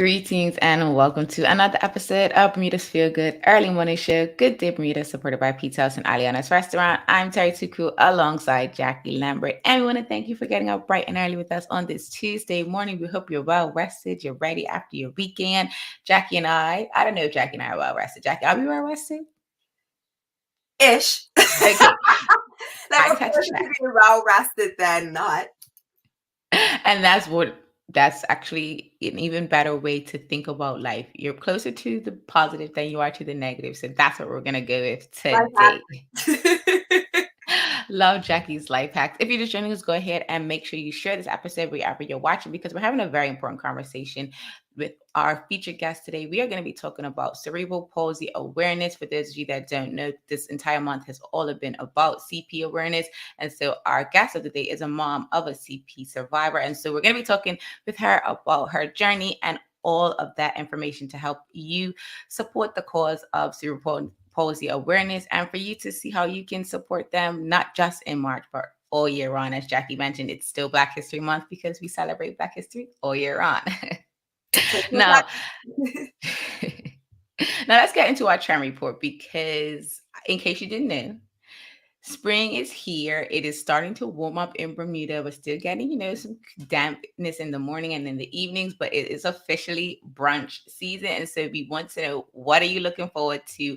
Greetings and welcome to another episode of Bermuda's Feel Good Early Morning Show. Good Day Bermuda, supported by Pizza House and Aliana's Restaurant. I'm Terry Tuku alongside Jackie Lambert. And we want to thank you for getting up bright and early with us on this Tuesday morning. We hope you're well rested, you're ready after your weekend. Jackie and I don't know if Jackie and I are well rested. Jackie, are we well rested? Ish. Okay. Like, I of touched course, you that. could be well rested than not. And that's actually an even better way to think about life. You're closer to the positive than you are to the negative. So that's what we're going to go with Life today. hack. Love Jackie's life hacks. If you're just joining us, go ahead and make sure you share this episode wherever you're watching because we're having a very important conversation with our featured guest today. We are going to be talking about cerebral palsy awareness. For those of you that don't know, this entire month has all been about CP awareness. And so our guest of the day is a mom of a CP survivor. And so we're going to be talking with her about her journey and all of that information to help you support the cause of cerebral palsy awareness and for you to see how you can support them, not just in March, but all year round. As Jackie mentioned, it's still Black History Month because we celebrate Black History all year round. Now, now let's get into our trend report because in case you didn't know, spring is here. It is starting to warm up in Bermuda. We're still getting, some dampness in the morning and in the evenings, but it is officially brunch season. And so we want to know, what are you looking forward to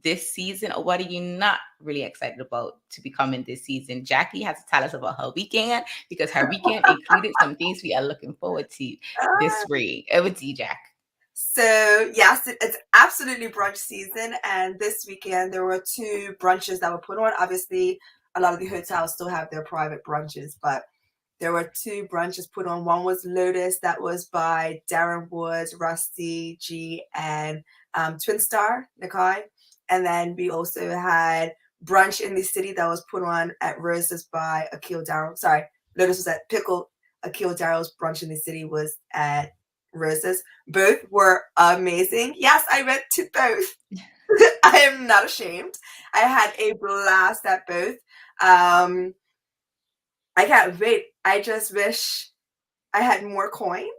this season, or what are you not really excited about to be coming this season? Jackie has to tell us about her weekend because her weekend included some things we are looking forward to this spring. Over to you, Jack. So, yes, it's absolutely brunch season. And this weekend, there were 2 brunches that were put on. Obviously, a lot of the hotels still have their private brunches, but there were 2 brunches put on. One was Lotus, that was by Darren Woods, Rusty G, and Twin Star, Nakai. And then we also had brunch in the city that was put on at Rose's by Akil Darrow. Sorry, Lotus was at Pickle. Akil Darrow's brunch in the city was at Rose's. Both were amazing. Yes, I went to both. I am not ashamed. I had a blast at both. I can't wait. I just wish I had more coins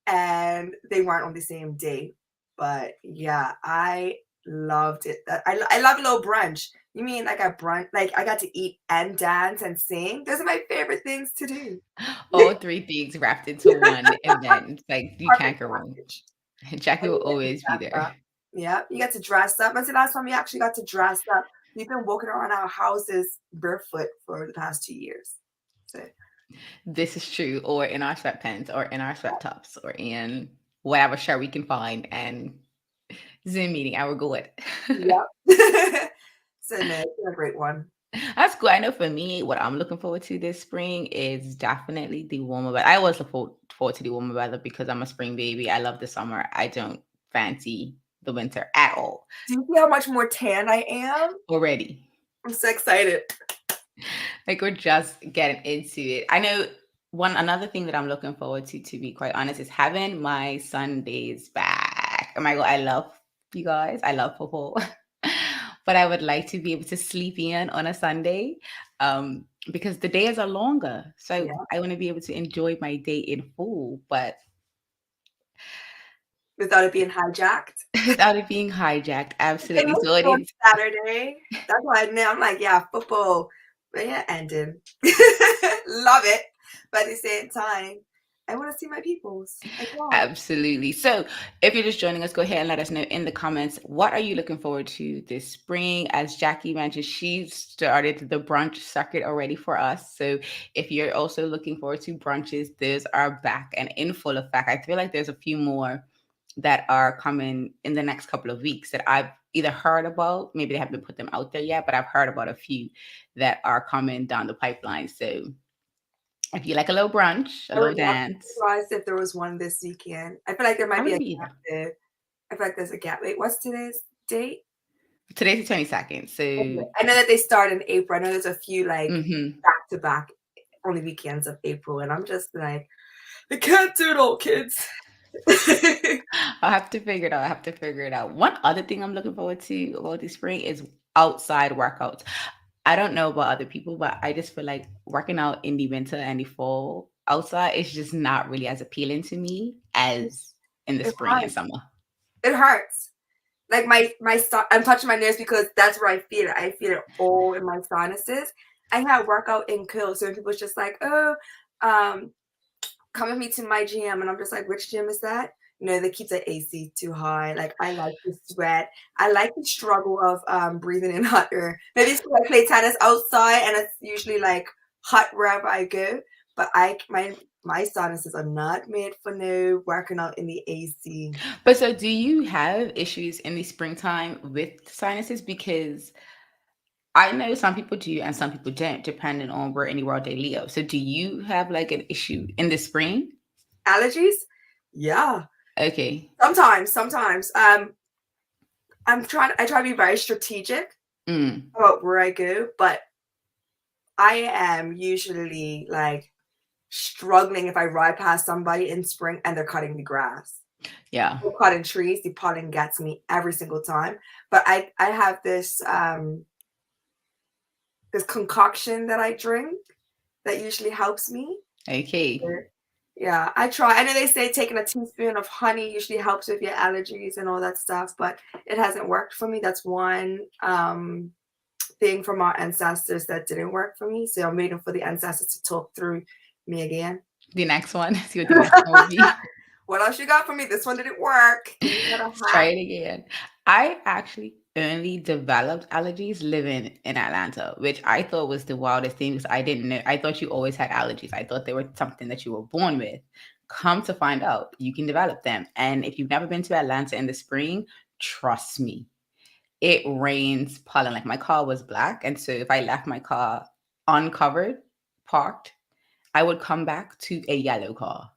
and they weren't on the same day. But yeah, I loved it. I love a little brunch. You mean like a brunch? Like I got to eat and dance and sing. Those are my favorite things to do. All 3 things wrapped into one event. It's like you can't Perfect go wrong. package. Jackie And will you get to always be dress there. up. Yeah, you get to dress up. When's the last time you actually got to dress up? We've been walking around our houses barefoot for the past 2 years. So This is true. Or in our sweatpants, or in our sweat tops, or in whatever shirt we can find. And Zoom meeting, I will go with. yep. So no, it's been a great one. That's good. I know for me, what I'm looking forward to this spring is definitely the warmer weather. I always look forward to the warmer weather because I'm a spring baby. I love the summer. I don't fancy the winter at all. Do you see how much more tan I am? Already. I'm so excited. Like we're just getting into it. I know another thing that I'm looking forward to be quite honest, is having my Sundays back. Oh my God, I love you guys. I love football. But I would like to be able to sleep in on a Sunday because the days are longer. So Yeah. I want to be able to enjoy my day in full, but Without it being hijacked. without it being hijacked. It Absolutely. was So it on is. Saturday. That's why now I'm like, yeah, football. But yeah, ending. Love it. But at the same time, I want to see my peoples. Absolutely. So if you're just joining us, go ahead and let us know in the comments, what are you looking forward to this spring? As Jackie mentioned, she started the brunch circuit already for us. So if you're also looking forward to brunches, those are back and in full effect. I feel like there's a few more that are coming in the next couple of weeks that I've either heard about, maybe they haven't put them out there yet, but I've heard about a few that are coming down the pipeline. So if you like a little brunch, a I little would not be dance, surprised if there was one this weekend. I feel like there might I be a wouldn't be gap either. there. I feel like there's a gap. Wait, what's today's date? Today's the 22nd. So Okay. I know that they start in April. I know there's a few like mhm. back to back on the weekends of April, and I'm just like, I can't do it all, kids. I'll have to figure it out. I have to figure it out. One other thing I'm looking forward to about this spring is outside workouts. I don't know about other people, but I just feel like working out in the winter and the fall outside is just not really as appealing to me as in the It spring and hurts. summer? It hurts. Like I'm touching my nose because that's where I feel it. I feel it all in my sinuses. I had workout in Kill, so people's just like, oh, um, come with me to my gym, and I'm just like, which gym is that? They keep the AC too high. Like I like the sweat. I like the struggle of breathing in hot air. Maybe it's because I play tennis outside, and it's usually like hot wherever I go. But my sinuses are not made for no working out in the AC. But so do you have issues in the springtime with sinuses? Because I know some people do and some people don't, depending on where in the world they live. So do you have like an issue in the spring? Allergies? Yeah. Okay. Sometimes. I try to be very strategic Mm, about where I go, but I am usually like struggling if I ride past somebody in spring and they're cutting the grass yeah. or cutting trees. The pollen gets me every single time. But I have this concoction that I drink that usually helps me. Okay. Yeah, I try. I know they say taking a teaspoon of honey usually helps with your allergies and all that stuff, but it hasn't worked for me. That's one thing from our ancestors that didn't work for me. So I'm waiting for the ancestors to talk through me again. The next one. See what the next one will be. What else you got for me? This one didn't work. Give me another Let's try hack. it again. I actually only developed allergies living in Atlanta, which I thought was the wildest thing because I didn't know. I thought you always had allergies. I thought they were something that you were born with. Come to find out, you can develop them. And if you've never been to Atlanta in the spring, trust me, it rains pollen. Like my car was black. And so if I left my car uncovered, parked, I would come back to a yellow car.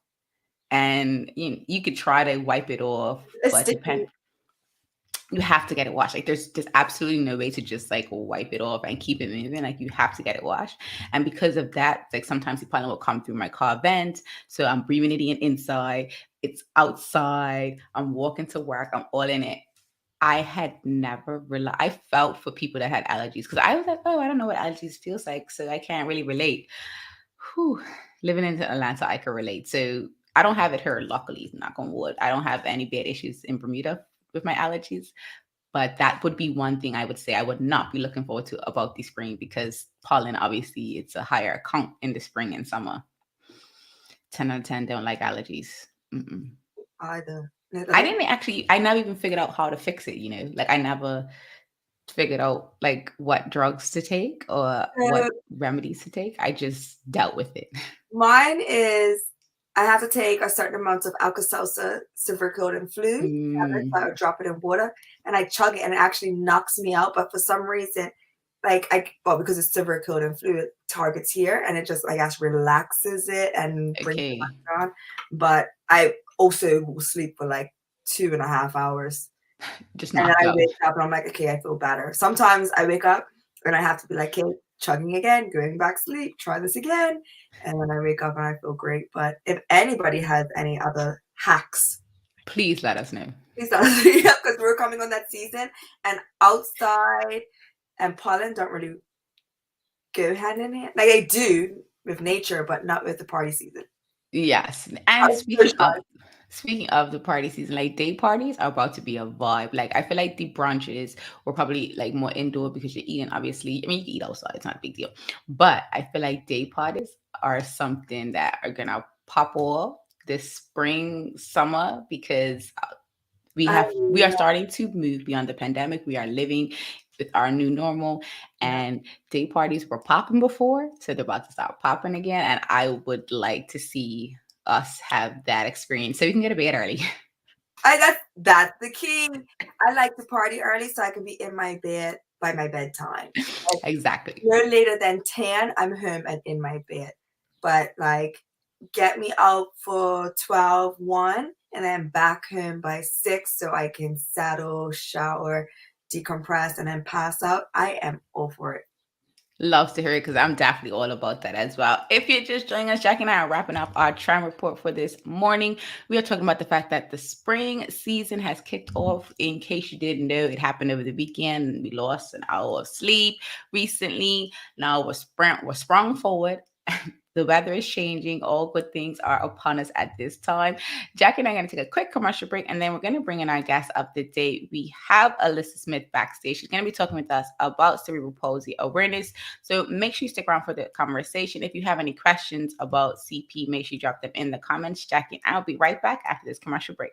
And you could try to wipe it off, It's but sticky. you have to get it washed. Like there's absolutely no way to just like wipe it off and keep it moving. Like you have to get it washed. And because of that, like sometimes the pollen will come through my car vent. So I'm breathing it in inside. It's outside. I'm walking to work. I'm all in it. I had never realized. I felt for people that had allergies because I was like, oh, I don't know what allergies feels like, so I can't really relate. Whew. Living in Atlanta, I can relate. So I don't have it here, luckily, knock on wood. I don't have any bad issues in Bermuda with my allergies. But that would be one thing I would say I would not be looking forward to about the spring because pollen, obviously, it's a higher count in the spring and summer. 10 out of 10 don't like allergies. Mm-mm. Either. I never even figured out how to fix it. Like I never figured out like what drugs to take or what So remedies to take. I just dealt with it. mine is I have to take a certain amount of Alka-Seltzer severe cold and flu. So I Mm, would drop it in water and I chug it and it actually knocks me out. But for some reason, because it's severe cold and flu, it targets here and it just, I guess, relaxes it and brings it okay. back down. But I also will sleep for like 2.5 hours. Just And then knocked I out. wake up and I'm like, okay, I feel better. Sometimes I wake up and I have to be like, okay, chugging again, going back to sleep, try this again. And then I wake up and I feel great. But if anybody has any other hacks, Please let us know. please let us know because we're coming on that season. And outside and pollen don't really go hand in hand. Like they do with nature, but not with the party season. Yes. I And was so shocked. speaking of the party season, like day parties are about to be a vibe. Like I feel like the brunches were probably like more indoor because you're eating, obviously. I mean, you can eat outside, it's not a big deal. But I feel like day parties are something that are gonna pop off this spring, summer, because I we are love starting to move beyond the pandemic. We are living with our new normal, yeah. and day parties were popping before, so they're about to stop popping again. And I would like to see us have that experience so we can get to bed early. That's the key. I like to party early so I can be in my bed by my bedtime. Like, Exactly. no later than 10, I'm home and in my bed. But like get me out for 12, 1, and then back home by 6 so I can settle, shower, decompress, and then pass out. I am over it. Loves to hear it because I'm definitely all about that as well. If you're just joining us, Jack and I are wrapping up our Tram Report for this morning. We are talking about the fact that the spring season has kicked off. In case you didn't know, it happened over the weekend. We lost an hour of sleep recently. Now we're sprung forward. The weather is changing. All good things are upon us at this time. Jackie and I are going to take a quick commercial break, and then we're going to bring in our guest of the day. We have Alyssa Smith backstage. She's going to be talking with us about cerebral palsy awareness. So make sure you stick around for the conversation. If you have any questions about CP, make sure you drop them in the comments. Jackie and I'll be right back after this commercial break.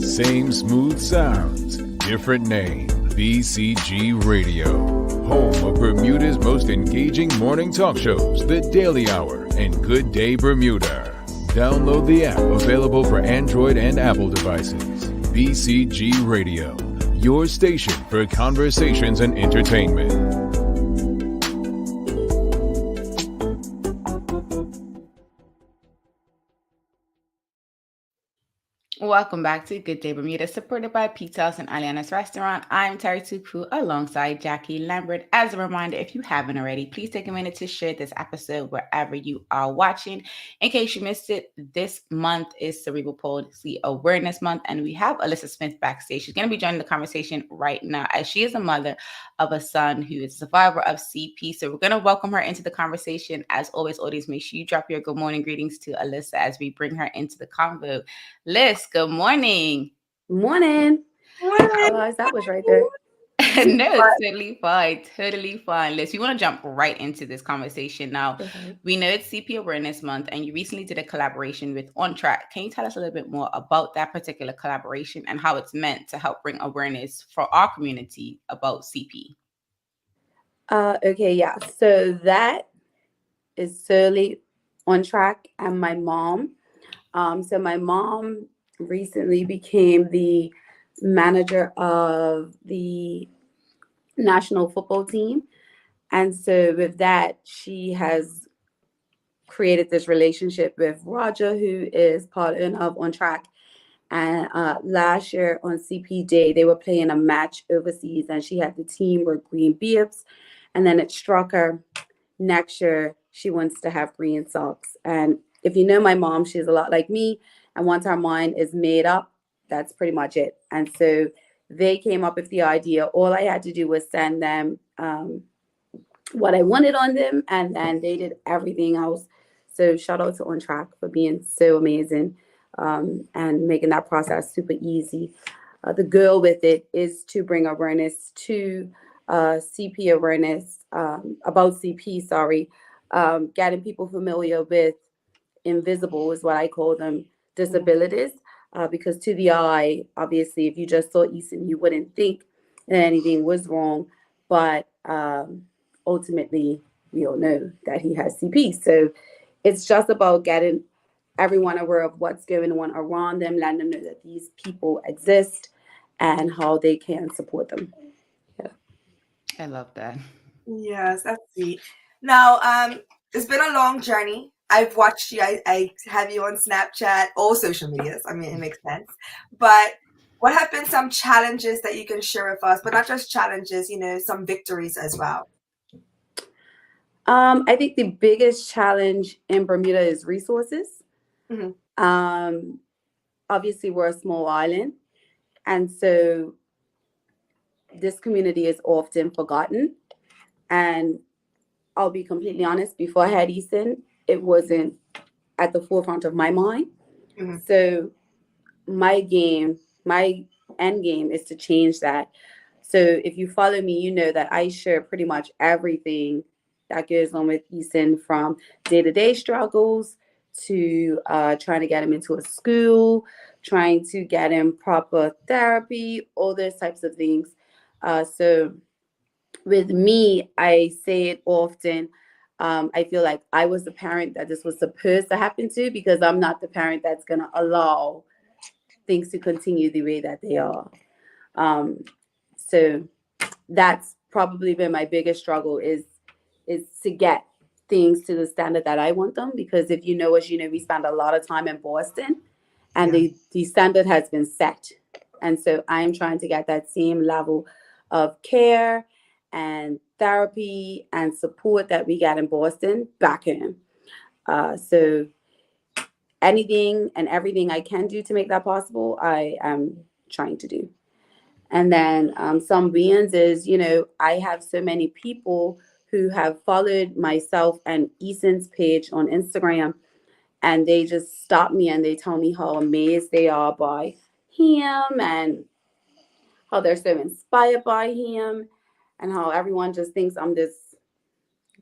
Same smooth sounds, different name. BCG Radio, home of Bermuda's most engaging morning talk shows, The Daily Hour and Good Day Bermuda. Download the app, available for Android and Apple devices. BCG Radio, your station for conversations and entertainment. Welcome back to Good Day Bermuda, supported by Pizza House and Aliana's Restaurant. I'm Terri Tupu alongside Jackie Lambert. As a reminder, if you haven't already, please take a minute to share this episode wherever you are watching. In case you missed it, this month is Cerebral Palsy Awareness Month, and we have Alyssa Smith backstage. She's going to be joining the conversation right now, as she is a mother of a son who is a survivor of CP. So we're going to welcome her into the conversation. As always, audience, make sure you drop your good morning greetings to Alyssa as we bring her into the convo. Liz, good morning. Morning. Oh, that was right there. No, it's totally fine. Totally fine. Liz, we want to jump right into this conversation now. Okay. We know it's CP Awareness Month, and you recently did a collaboration with On Track. Can you tell us a little bit more about that particular collaboration and how it's meant to help bring awareness for our community about CP? Okay, yeah. So that is solely On Track and my mom. So my mom recently became the manager of the national football team. And so with that, she has created this relationship with Roger, who is part of On Track. And last year on CP Day, they were playing a match overseas, and she had the team wear green bibs. And then it struck her, next year, she wants to have green socks. And if you know my mom, she's a lot like me. And once her mind is made up, that's pretty much it. And so they came up with the idea. All I had to do was send them what I wanted on them, and then they did everything else. So shout out to On Track for being so amazing and making that process super easy. The goal with it is to bring awareness to CP awareness, about CP, getting people familiar with invisible is what I call them, disabilities. Because to the eye, obviously, if you just saw Eason, you wouldn't think that anything was wrong. But ultimately, we all know that he has CP. So it's just about getting everyone aware of what's going on around them, letting them know that these people exist and how they can support them. Yeah. I love that. Yes, that's sweet. Now, it's been a long journey. I've watched you. I have you on Snapchat, all social medias. I mean, it makes sense. But what have been some challenges that you can share with us? But not just challenges, some victories as well. I think the biggest challenge in Bermuda is resources. Mm-hmm. Obviously, we're a small island. And so this community is often forgotten. And I'll be completely honest, before I had Easton, it wasn't at the forefront of my mind. Mm-hmm. So my end game is to change that. So if you follow me, you know that I share pretty much everything that goes on with Easton, from day-to-day struggles to trying to get him into a school, trying to get him proper therapy, all those types of things. So with me, I say it often, I feel like I was the parent that this was supposed to happen to, because I'm not the parent that's going to allow things to continue the way that they are. So that's probably been my biggest struggle, is to get things to the standard that I want them. Because if you know us, we spend a lot of time in Boston, and the standard has been set. And so I'm trying to get that same level of care and therapy and support that we got in Boston back home. So anything and everything I can do to make that possible, I am trying to do. And then some wins is, I have so many people who have followed myself and Eason's page on Instagram, and they just stop me and they tell me how amazed they are by him and how they're so inspired by him and how everyone just thinks I'm this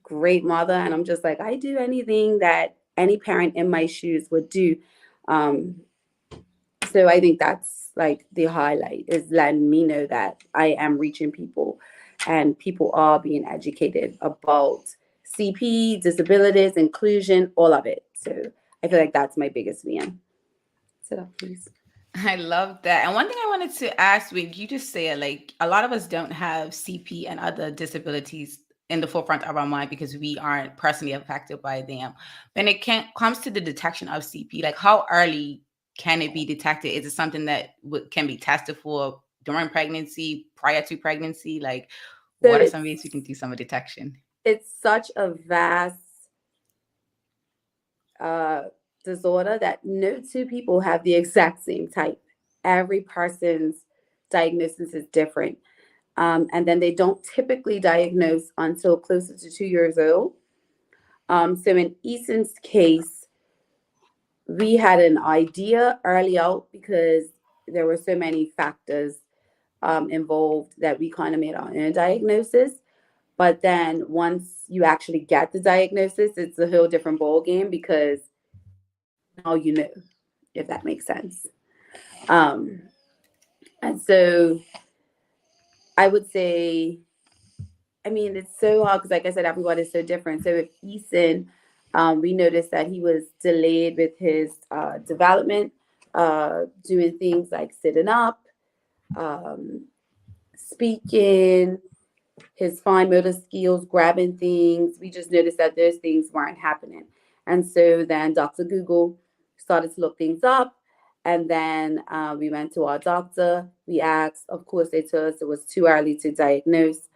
great mother. And I'm just like, I do anything that any parent in my shoes would do. So I think that's like the highlight, is letting me know that I am reaching people and people are being educated about CP, disabilities, inclusion, all of it. So I feel like that's my biggest win. So please. I love that. And one thing I wanted to ask, when you just said, like, a lot of us don't have CP and other disabilities in the forefront of our mind because we aren't personally affected by them. When it comes to the detection of CP, like, how early can it be detected? Is it something that can be tested for during pregnancy, prior to pregnancy? Like, So what are some ways we can do some detection? It's such a vast disorder that no two people have the exact same type. Every person's diagnosis is different. And then they don't typically diagnose until closer to 2 years old. So in Eason's case, we had an idea early out because there were so many factors involved that we kind of made our own diagnosis. But then once you actually get the diagnosis, it's a whole different ball game because now you know, if that makes sense. And so I would say, I mean, it's so hard because, like I said, everybody's so different. So if Eason, we noticed that he was delayed with his development, doing things like sitting up, speaking, his fine motor skills, grabbing things. We just noticed that those things weren't happening. And so then Dr. Google started to look things up. And then we went to our doctor. We asked, of course, they told us it was too early to diagnose.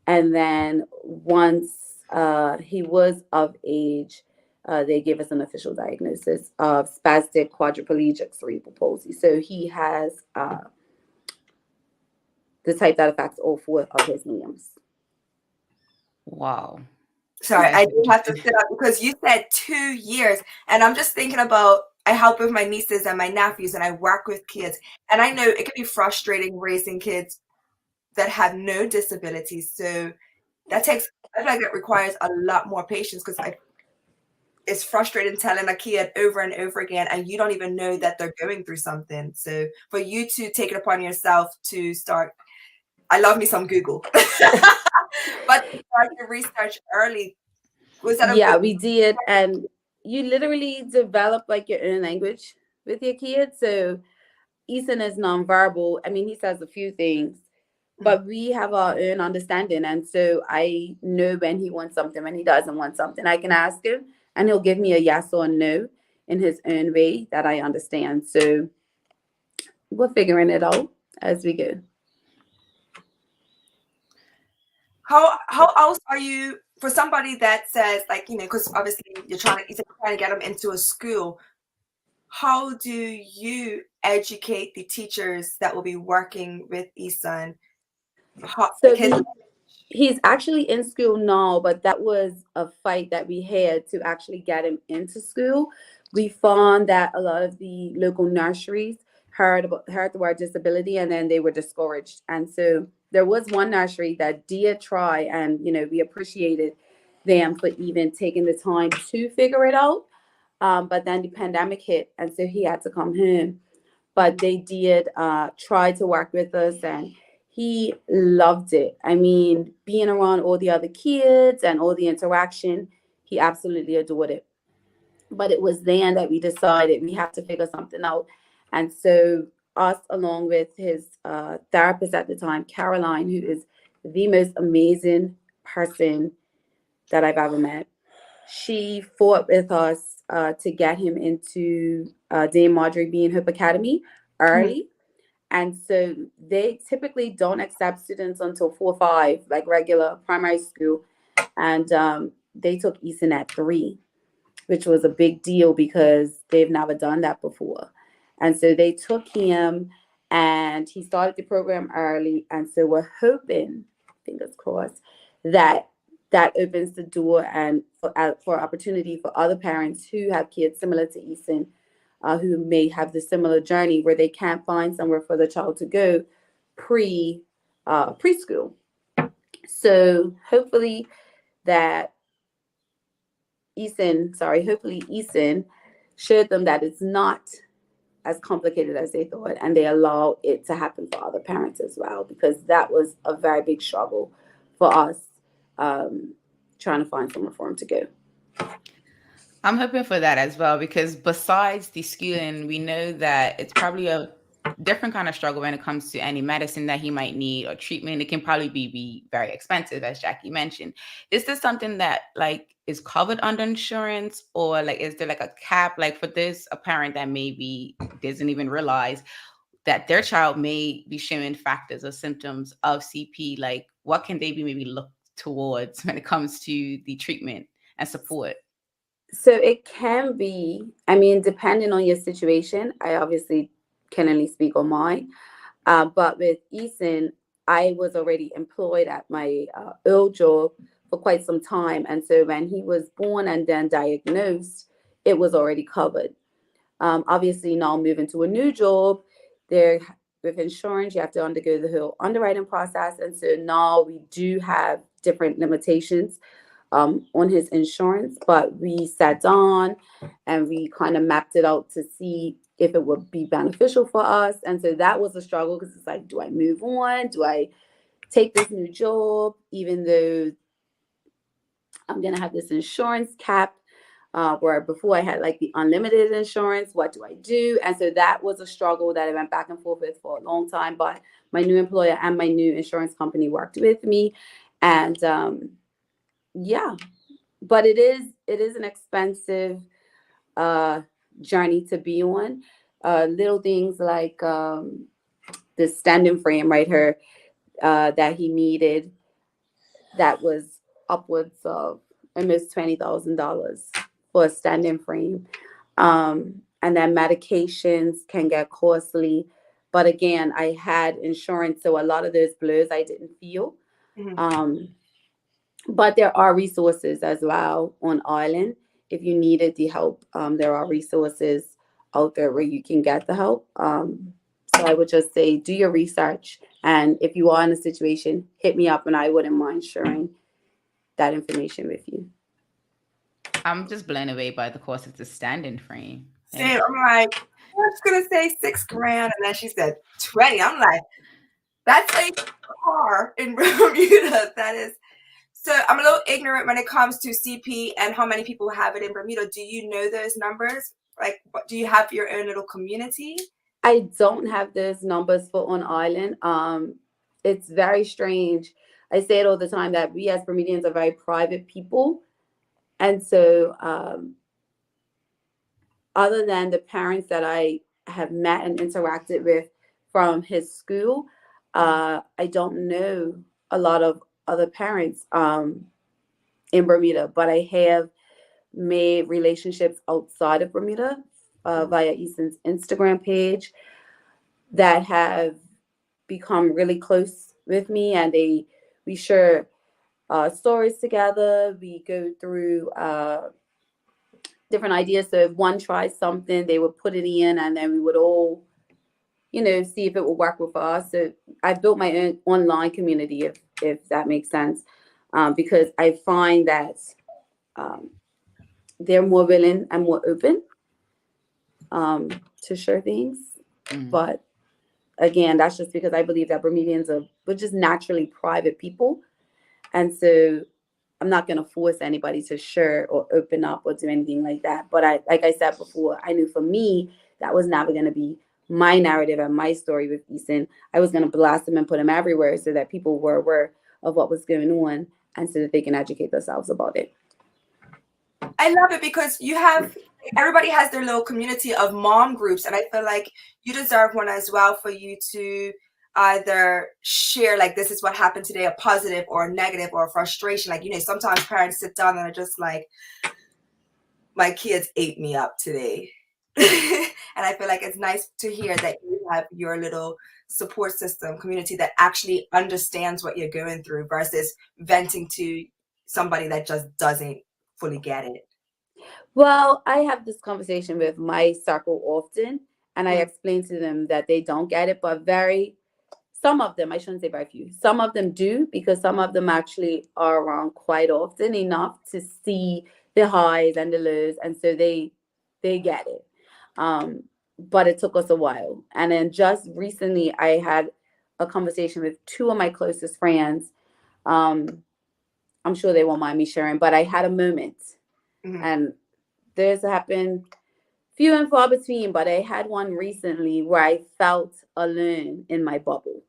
And then once he was of age, they gave us an official diagnosis of spastic quadriplegic cerebral palsy. So he has the type that affects all 4 of his limbs. Wow. Sorry, I do have to sit up because you said 2 years. And I'm just thinking about, I help with my nieces and my nephews and I work with kids. And I know it can be frustrating raising kids that have no disabilities. So I feel like it requires a lot more patience because it's frustrating telling a kid over and over again, and you don't even know that they're going through something. So for you to take it upon yourself to start, I love me some Google, but to start your research early, was that Yeah, we did. And you literally develop like your own language with your kids. So Eason is nonverbal. I mean, he says a few things, but we have our own understanding. And so I know when he wants something, when he doesn't want something. I can ask him and he'll give me a yes or no in his own way that I understand. So we're figuring it out as we go. How else are you, for somebody that says, like, you know, because obviously you're trying to get them into a school, how do you educate the teachers that will be working with Eason? So he's actually in school now, but that was a fight that we had to actually get him into school. We found that a lot of the local nurseries heard the word disability and then they were discouraged. And so there was one nursery that did try, and we appreciated them for even taking the time to figure it out. But then the pandemic hit, and so he had to come home. But they did try to work with us, and he loved it. I mean, being around all the other kids and all the interaction, he absolutely adored it. But it was then that we decided we have to figure something out. And so us, along with his therapist at the time, Caroline, who is the most amazing person that I've ever met, she fought with us to get him into Dame Marjorie Bean Hope Academy early. Mm-hmm. And so they typically don't accept students until 4 or 5, like regular primary school. And they took Eason at 3, which was a big deal because they've never done that before. And so they took him and he started the program early. And so we're hoping, fingers crossed, that that opens the door and for opportunity for other parents who have kids similar to Eason, who may have the similar journey where they can't find somewhere for the child to go preschool. So hopefully Eason showed them that it's not as complicated as they thought, and they allow it to happen for other parents as well, because that was a very big struggle for us, trying to find somewhere for him to go. I'm hoping for that as well, because besides the schooling, we know that it's probably a different kind of struggle when it comes to any medicine that he might need or treatment. It can probably be very expensive, as Jacky mentioned. Is this something that like is covered under insurance, or like is there like a cap, like for this a parent that maybe doesn't even realize that their child may be showing factors or symptoms of CP? Like what can they be maybe look towards when it comes to the treatment and support? So it can be, I mean, depending on your situation. I obviously can only speak on mine. But with Eason, I was already employed at my old job for quite some time. And so when he was born and then diagnosed, it was already covered. Obviously, now moving to a new job, there with insurance, you have to undergo the whole underwriting process. And so now we do have different limitations on his insurance, but we sat down and we kind of mapped it out to see if it would be beneficial for us. And so that was a struggle, because it's like, do I move on? Do I take this new job, even though I'm going to have this insurance cap, where before I had like the unlimited insurance? What do I do? And so that was a struggle that I went back and forth with for a long time. But my new employer and my new insurance company worked with me. And yeah, but it is an expensive journey to be on. Little things like the standing frame right here that he needed, that was upwards of almost $20,000 for a standing frame. And then medications can get costly. But again, I had insurance, so a lot of those blows I didn't feel. Mm-hmm. But there are resources as well on island. If you needed the help, there are resources out there where you can get the help. So I would just say, do your research. And if you are in a situation, hit me up and I wouldn't mind sharing that information with you. I'm just blown away by the cost of the standing frame. Same. I'm like, I was going to say $6,000. And then she said 20. I'm like, that's like a car in Bermuda. That is. So I'm a little ignorant when it comes to CP and how many people have it in Bermuda. Do you know those numbers? Like, do you have your own little community? I don't have those numbers for on island. It's very strange. I say it all the time that we as Bermudians are very private people. And so other than the parents that I have met and interacted with from his school, I don't know a lot of other parents in Bermuda, but I have made relationships outside of Bermuda via Eason's Instagram page that have become really close with me, and we share stories together. We go through different ideas. So if one tries something, they would put it in, and then we would all, see if it would work with us. So I built my own online community, if that makes sense, because I find that they're more willing and more open to share things. Mm-hmm. But again, that's just because I believe that Bermudians we're just naturally private people. And so I'm not going to force anybody to share or open up or do anything like that. But like I said before, I knew for me, that was never going to be my narrative and my story with Eason. I was going to blast him and put him everywhere so that people were aware of what was going on and so that they can educate themselves about it. I love it because everybody has their little community of mom groups. And I feel like you deserve one as well, for you to either share, like, this is what happened today, a positive or a negative or a frustration. Like, sometimes parents sit down and are just like, my kids ate me up today. And I feel like it's nice to hear that you have your little support system community that actually understands what you're going through versus venting to somebody that just doesn't fully get it? Well, I have this conversation with my circle often, and I explain to them that they don't get it, but some of them, I shouldn't say very few, some of them do, because some of them actually are around quite often enough to see the highs and the lows, and so they get it. But it took us a while. And then just recently, I had a conversation with two of my closest friends. I'm sure they won't mind me sharing, but I had a moment, and this happened few and far between, but I had one recently where I felt alone in my bubble.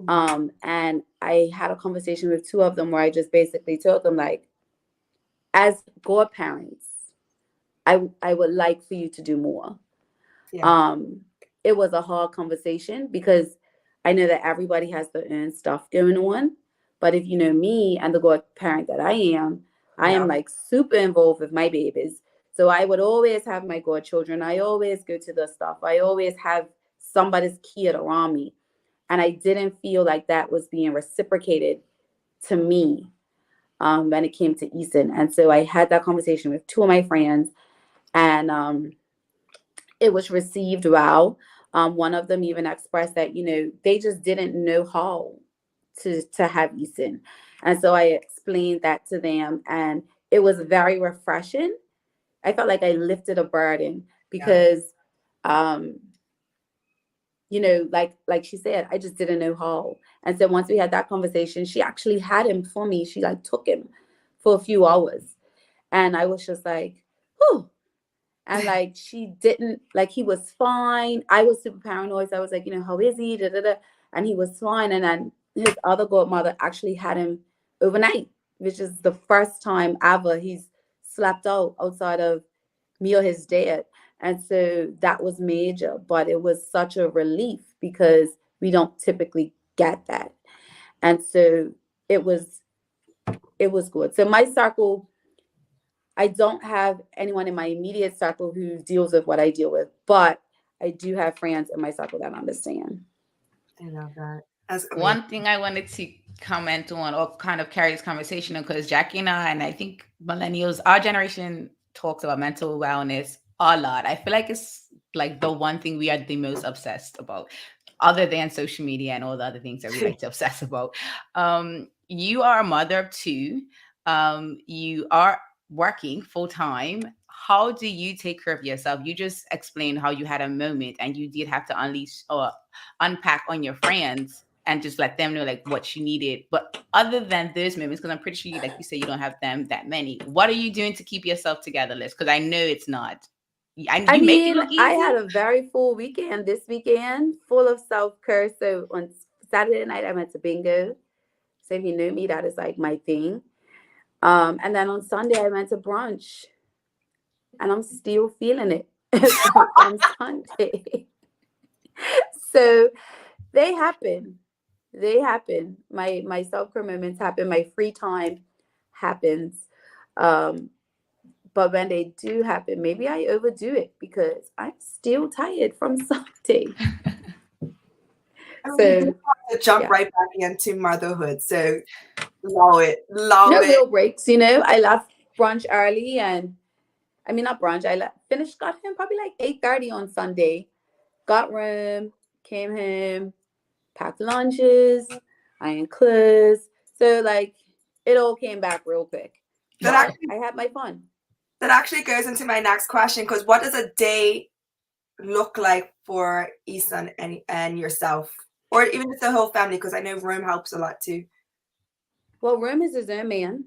And I had a conversation with two of them where I just basically told them, like, as godparents, I would like for you to do more. Yeah. It was a hard conversation because I know that everybody has their own stuff going on. But if you know me and the godparent that I am like super involved with my babies. So I would always have my godchildren. I always go to the stuff. I always have somebody's kid around me. And I didn't feel like that was being reciprocated to me when it came to Easton. And so I had that conversation with two of my friends, and it was received well. One of them even expressed that, they just didn't know how to have Easton. And so I explained that to them, and it was very refreshing. I felt like I lifted a burden because, like she said, I just didn't know how. And so once we had that conversation, she actually had him for me. She took him for a few hours, and I was just like, whew. And she didn't, he was fine. I was super paranoid. So I was like, how is he? Da, da, da. And he was fine. And then his other godmother actually had him overnight, which is the first time ever he's slept outside of me or his dad. And so that was major, but it was such a relief because we don't typically get that. And so it was good. So my circle, I don't have anyone in my immediate circle who deals with what I deal with, but I do have friends in my circle that understand. I love that. One thing I wanted to comment on, or kind of carry this conversation on, because Jacky and I think millennials, our generation talks about mental wellness a lot. I feel like it's like the one thing we are the most obsessed about, other than social media and all the other things that we like to obsess about. You are a mother of two. You are working full time. How do you take care of yourself? You just explained how you had a moment and you did have to unleash or unpack on your friends and just let them know what you needed. But other than those moments, because I'm pretty sure you say you don't have them that many, what are you doing to keep yourself together, Liz? Because I know it's not. I mean, I had a very full weekend this weekend, full of self-care. So on Saturday night, I went to bingo. So if you know me, that is my thing. And then on Sunday, I went to brunch. And I'm still feeling it on Sunday. So they happen. My self-care moments happen. My free time happens. But when they do happen, maybe I overdo it because I'm still tired from Sunday. So jump right back into motherhood. So love it. No real breaks, I left brunch early, and I mean not brunch. I finished, got home probably 8:30 on Sunday. Got room, came home, packed lunches, ironed clothes. So it all came back real quick. I had my fun. That actually goes into my next question, because what does a day look like for Easton and yourself, or even just the whole family? Because I know Rome helps a lot too. Well, Rome is his own man,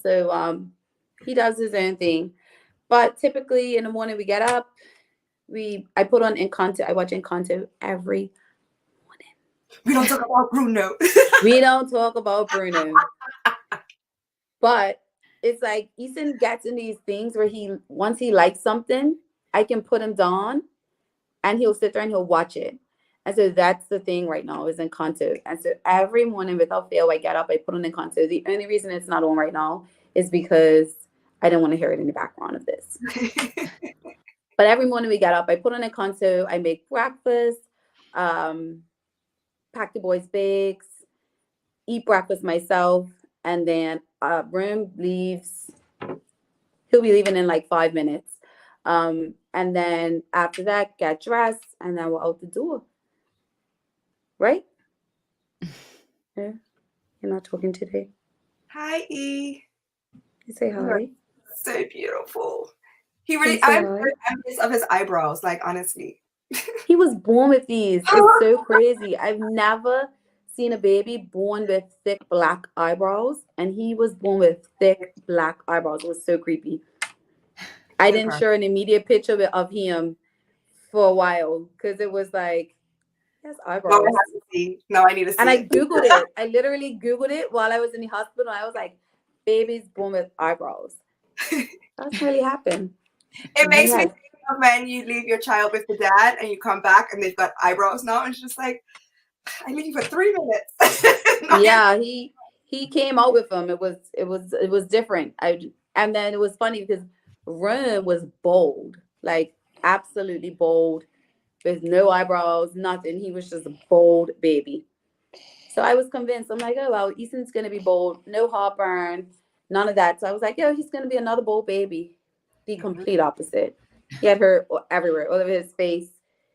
so he does his own thing. But typically in the morning we get up, I put on Encanto. I watch Encanto every morning. We don't talk about Bruno. We don't talk about Bruno. But it's Easton gets in these things where once he likes something, I can put him down and he'll sit there and he'll watch it. And so that's the thing right now is Encanto. And so every morning without fail, I get up, I put on Encanto. The only reason it's not on right now is because I don't want to hear it in the background of this. But every morning we get up, I put on Encanto, I make breakfast, pack the boys' bags, eat breakfast myself, and then Broom leaves. He'll be leaving in like 5 minutes. And then after that, get dressed, and then we're out the door. Right? Yeah. You're not talking today. Hi, E. You say hi. So beautiful. He really, Can you say I'm hi? very envious of his eyebrows, like, honestly. He was born with these. It's so crazy. I've never seen a baby born with thick black eyebrows, and he was born with thick black eyebrows. It was so creepy. I didn't share an immediate picture of him for a while because it was like, he has eyebrows. No, I have to see. No, I need to see. And I it. Googled it. I literally Googled it while I was in the hospital. I was like, babies born with eyebrows. That's really happened. It makes me Yeah. think of when you leave your child with the dad and you come back and they've got eyebrows now, and it's just like, I leave you for 3 minutes. Yeah, he came out with them. It was different. And then it was funny because Ron was bold, like absolutely bold, with no eyebrows, nothing. He was just a bold baby. So I was convinced. I'm like, oh well, Easton's gonna be bold, no heartburn, none of that. So I was like, yo, he's gonna be another bold baby. The complete opposite. He had hair everywhere, all over his face.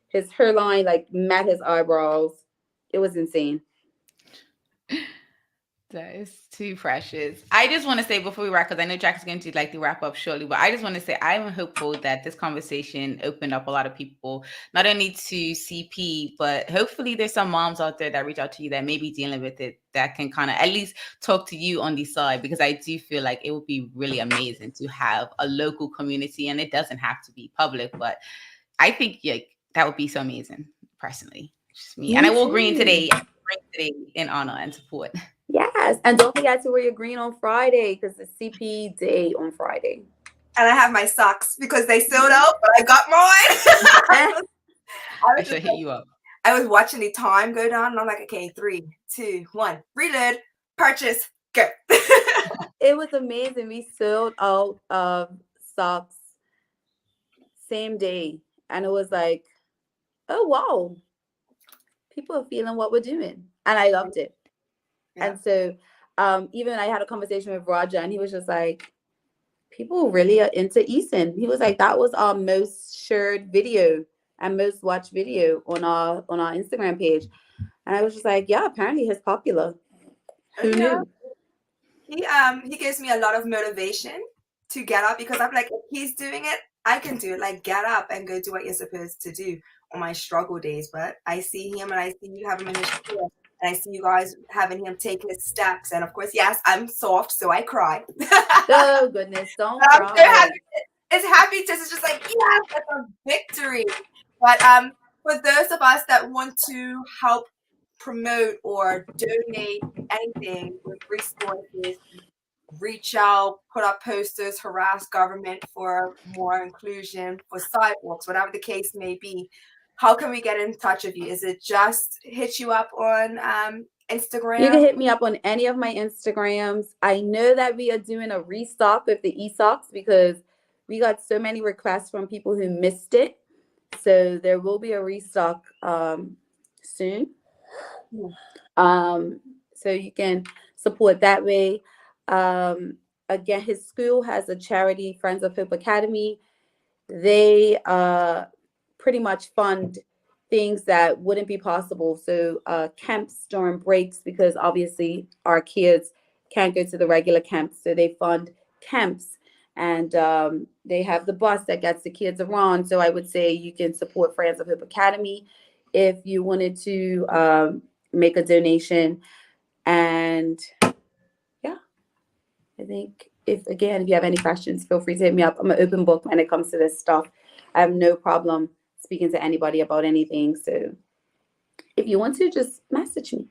His hairline like met his eyebrows. It was insane. That is too precious. I just want to say before we wrap, because I know Jack's going to like to wrap up shortly, but I just want to say I'm hopeful that this conversation opened up a lot of people, not only to CP, but hopefully there's some moms out there that reach out to you that may be dealing with it that can kind of at least talk to you on the side, because I do feel like it would be really amazing to have a local community, and it doesn't have to be public, but I think that would be so amazing, personally. Just me. And I will green today in honor and support. Yes, and don't forget to wear your green on Friday because it's CP day on Friday. And I have my socks because they sold out, but I got mine. I should hit you up. I was watching the time go down, and I'm like, okay, 3, 2, 1, reload, purchase, go. It was amazing. We sold out of socks same day, and it was like, oh wow, people are feeling what we're doing, and I loved it. Yeah. And so even I had a conversation with Roger, and he was just like, people really are into Easton. He was like, that was our most shared video and most watched video on our Instagram page. And I was just like, yeah, apparently he's popular. Who knew? He gives me a lot of motivation to get up, because I'm like, if he's doing it, I can do it. Like, get up and go do what you're supposed to do on my struggle days. But I see him, and I see you have him in his career. And I see you guys having him take his steps. And of course, yes, I'm soft, so I cry. Oh, goodness. Don't cry. So happy. It's happy to, it's just like, yes, that's a victory. But for those of us that want to help promote or donate anything with resources, reach out, put up posters, harass government for more inclusion, for sidewalks, whatever the case may be, how can we get in touch with you? Is it just hit you up on Instagram? You can hit me up on any of my Instagrams. I know that we are doing a restock with the e-socks because we got so many requests from people who missed it. So there will be a restock soon. So you can support that way. Again, his school has a charity, Friends of Hope Academy. They pretty much fund things that wouldn't be possible. So camps during breaks, because obviously our kids can't go to the regular camps. So they fund camps, and they have the bus that gets the kids around. So I would say you can support Friends of Hope Academy if you wanted to make a donation. And yeah, I think if you have any questions, feel free to hit me up. I'm an open book when it comes to this stuff. I have no problem speaking to anybody about anything. So if you want to, just message me.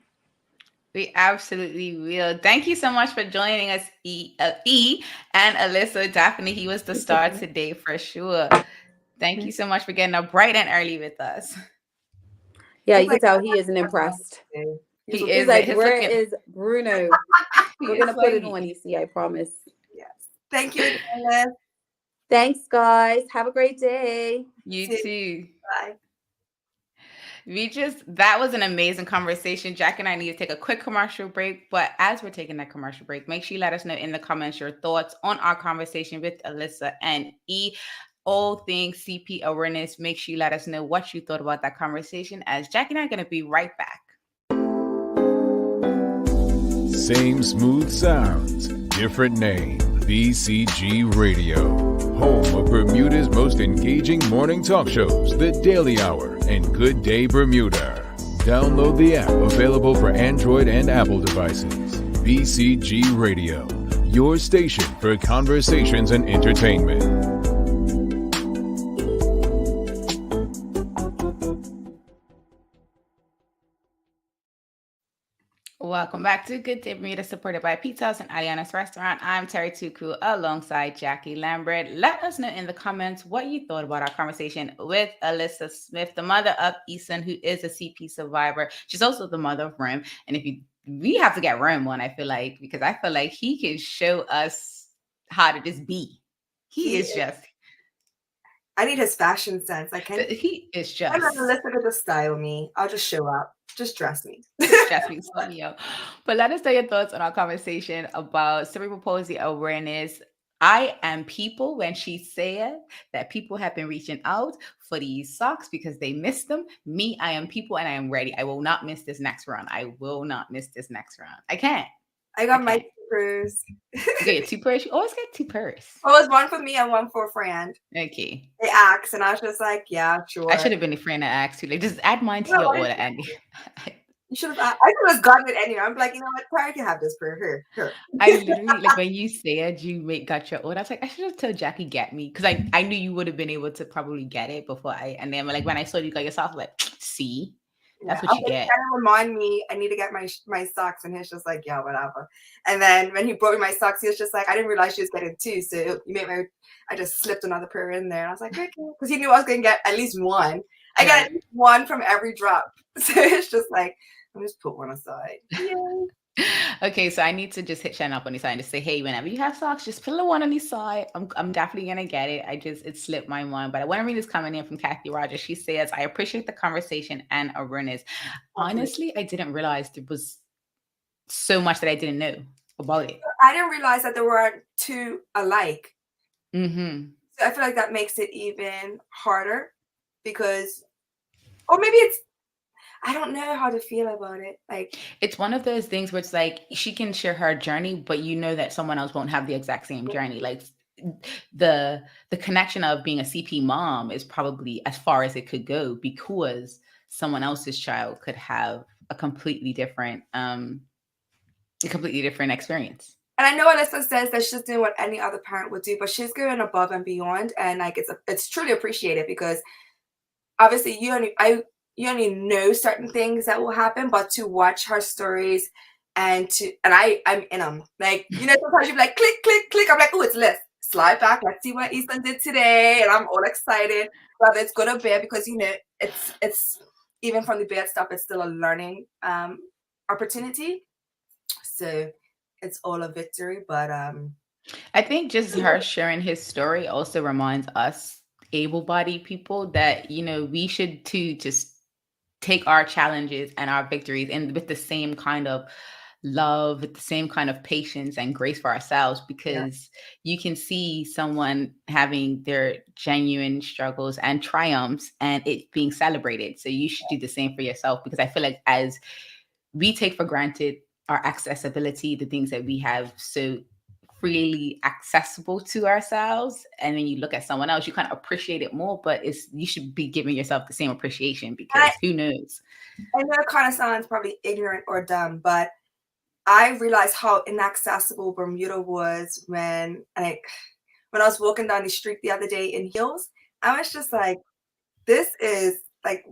We absolutely will. Thank you so much for joining us, E and Alyssa. Definitely, he was the star today for sure. Thank you so much for getting up bright and early with us. Yeah, you can tell he isn't impressed. He's like, where is Bruno? We're going to put it on, you see, I promise. Yes. Thank you, Alyssa. Thanks, guys. Have a great day. You too. Bye. That was an amazing conversation. Jack and I need to take a quick commercial break. But as we're taking that commercial break, make sure you let us know in the comments your thoughts on our conversation with Alyssa and E. All things CP awareness. Make sure you let us know what you thought about that conversation, as Jack and I are going to be right back. Same smooth sounds, different name. BCG Radio, home of Bermuda's most engaging morning talk shows, The Daily Hour and Good Day Bermuda. Download the app, available for Android and Apple devices. BCG Radio, your station for conversations and entertainment. Welcome back to Good Day Bermuda, supported by Pizza House and Aliana's Restaurant. I'm Terri Tuku alongside Jackie Lambert. Let us know in the comments what you thought about our conversation with Alyssa Smith, the mother of Eason, who is a CP survivor. She's also the mother of Rem. And we have to get Rem on, I feel like, because I feel like he can show us how to just be. He is just. I need his fashion sense. He is just. I'm not gonna just style me. I'll just show up. Just dress me. Dress me, slut me up. But let us know your thoughts on our conversation about cerebral palsy awareness. I am people when she said that people have been reaching out for these socks because they missed them. Me, I am people and I am ready. I will not miss this next run. I will not miss this next run. I can't. I got my purse. You get 2 purse? You always get 2 purse. Well, it was one for me and one for a friend. Okay. They asked, and I was just like, yeah, sure. I should have been the friend that asked you. Like, just add mine to your order, Andy. You should have. I could have gotten it anyway. I'm like, you know what? Prior to have this for her. I literally, like, when you said got your order, I was like, I should have told Jackie get me, because I knew you would have been able to probably get it before and then like when I saw you got yourself, like, see. That's what you get. Remind me, I need to get my socks, and he's just like, yeah, whatever. And then when he brought me my socks, he was just like, I didn't realize she was getting 2, so I just slipped another pair in there, and I was like, okay, because he knew I was going to get at least one. I got at least one from every drop, so it's just like, I'll just put one aside. Yay. Okay, so I need to just hit Shannon up on the side and just say, hey, whenever you have socks, just put a little one on the side. I'm definitely gonna get it. It slipped my mind, but I want to read this comment in from Kathy Rogers. She says, I appreciate the conversation and awareness. Honestly, I didn't realize there was so much that I didn't know about it. I didn't realize that there were 2 alike. Mm-hmm. So I feel like that makes it even harder because, or maybe it's, I don't know how to feel about it. Like, it's one of those things where it's like she can share her journey, but you know that someone else won't have the exact same journey. Like the connection of being a CP mom is probably as far as it could go, because someone else's child could have a completely different experience. And I know Alyssa says that she's doing what any other parent would do, but she's going above and beyond, and like it's truly appreciated, because obviously you only know certain things that will happen, but to watch her stories I'm in them. Like, you know, sometimes you're like, click, click, click. I'm like, oh, it's Liz. Slide back. Let's see what Easton did today. And I'm all excited. Whether it's good or bad, because, you know, it's even from the bad stuff, it's still a learning opportunity. So it's all a victory. But I think just her sharing his story also reminds us able-bodied people that, you know, we should too just take our challenges and our victories and with the same kind of love, with the same kind of patience and grace for ourselves, because you can see someone having their genuine struggles and triumphs and it being celebrated. So you should do the same for yourself, because I feel like as we take for granted our accessibility, the things that we have so freely accessible to ourselves, and then you look at someone else, you kind of appreciate it more, but you should be giving yourself the same appreciation, because who knows? I know it kind of sounds probably ignorant or dumb, but I realized how inaccessible Bermuda was when I was walking down the street the other day in heels. I was just like, this is like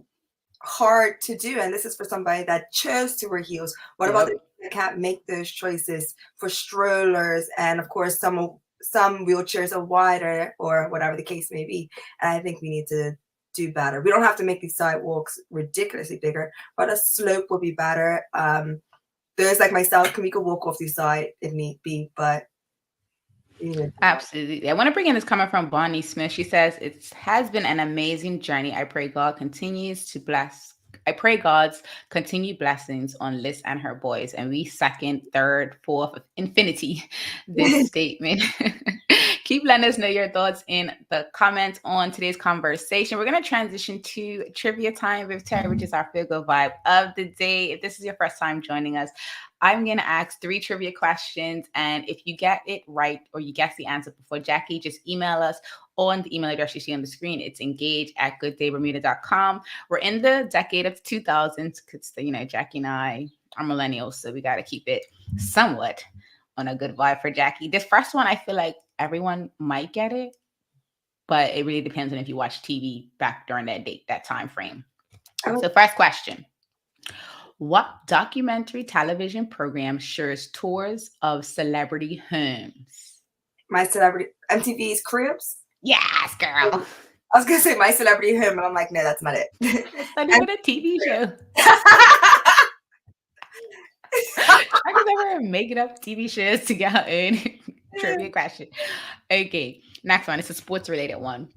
hard to do, and this is for somebody that chose to wear heels. What about the that can't make those choices, for strollers, and of course some wheelchairs are wider or whatever the case may be. And I think we need to do better. We don't have to make these sidewalks ridiculously bigger, but a slope would be better. There's like myself, we could walk off the side if need be, but absolutely. I want to bring in this comment from Bonnie Smith. She says, it has been an amazing journey. I pray God continues to bless I pray God's continued blessings on Liz and her boys. And we second, third, fourth, infinity this statement. Keep letting us know your thoughts in the comments on today's conversation. We're going to transition to trivia time with Terri, which is our feel good vibe of the day. If this is your first time joining us, I'm going to ask 3 trivia questions. And if you get it right or you guess the answer before Jacky, just email us on the email address you see on the screen. It's engage@gooddaybermuda.com. We're in the decade of 2000s because, Jacky and I are millennials, so we got to keep it somewhat on a good vibe for Jacky. This first one, I feel like everyone might get it, but it really depends on if you watch TV back during that time frame. So first question. What documentary television program shares tours of celebrity homes? My Celebrity, MTV's Cribs. Yes, girl. I was going to say My Celebrity Home, and I'm like, no, that's not it. It's not even a TV show. I can never make it up TV shows to get in. Trivia question. Okay, next one. It's a sports related one.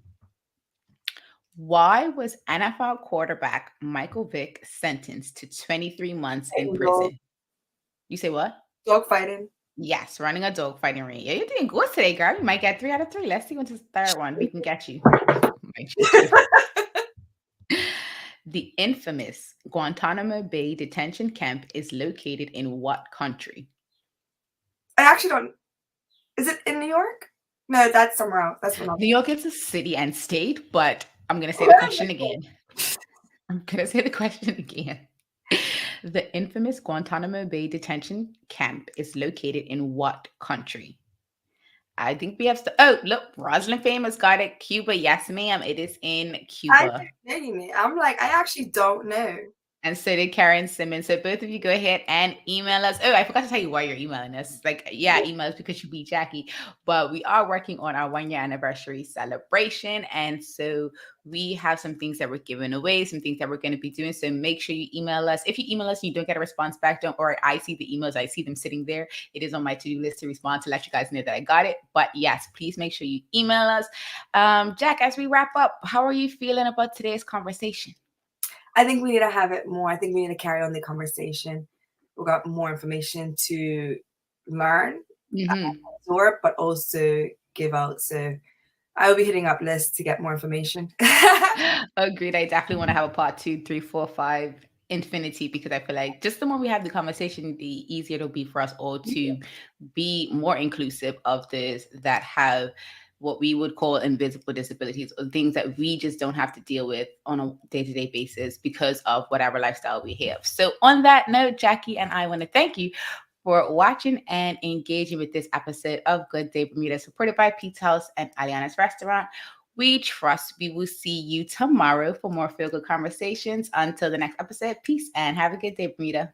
Why was NFL quarterback Michael Vick sentenced to 23 months in prison? You say what? Dogfighting. Yes, running a dogfighting ring. Yeah, you're doing good today, girl. You might get 3 out of 3. Let's see what's the third one. We can get you. The infamous Guantanamo Bay detention camp is located in what country? I actually don't. Is it in New York? No, that's somewhere else. That's what New York is a city and state, but I'm going to say the question again. The infamous Guantanamo Bay detention camp is located in what country? I think we have to. Oh, look, Rosalind Famous got it. Cuba. Yes, ma'am. It is in Cuba. I'm like, I actually don't know. And so did Karen Simmons. So both of you go ahead and email us. Oh, I forgot to tell you why you're emailing us. Email us because you beat Jacky. But we are working on our 1-year anniversary celebration. And so we have some things that we're giving away, some things that we're going to be doing. So make sure you email us. If you email us and you don't get a response back, don't worry. I see the emails. I see them sitting there. It is on my to-do list to respond to let you guys know that I got it. But yes, please make sure you email us. Jack, as we wrap up, how are you feeling about today's conversation? I think we need to have it more. I think we need to carry on the conversation. We've got more information to learn, absorb, but also give out. So I will be hitting up Liz to get more information. Agreed. I definitely want to have a part 2, 3, 4, 5, infinity, because I feel like just the more we have the conversation, the easier it'll be for us all to be more inclusive of this, that have what we would call invisible disabilities, or things that we just don't have to deal with on a day-to-day basis because of whatever lifestyle we have. So on that note, Jacky and I want to thank you for watching and engaging with this episode of Good Day Bermuda, supported by Pete's House and Aliana's Restaurant. We trust we will see you tomorrow for more feel-good conversations. Until the next episode, peace and have a good day, Bermuda.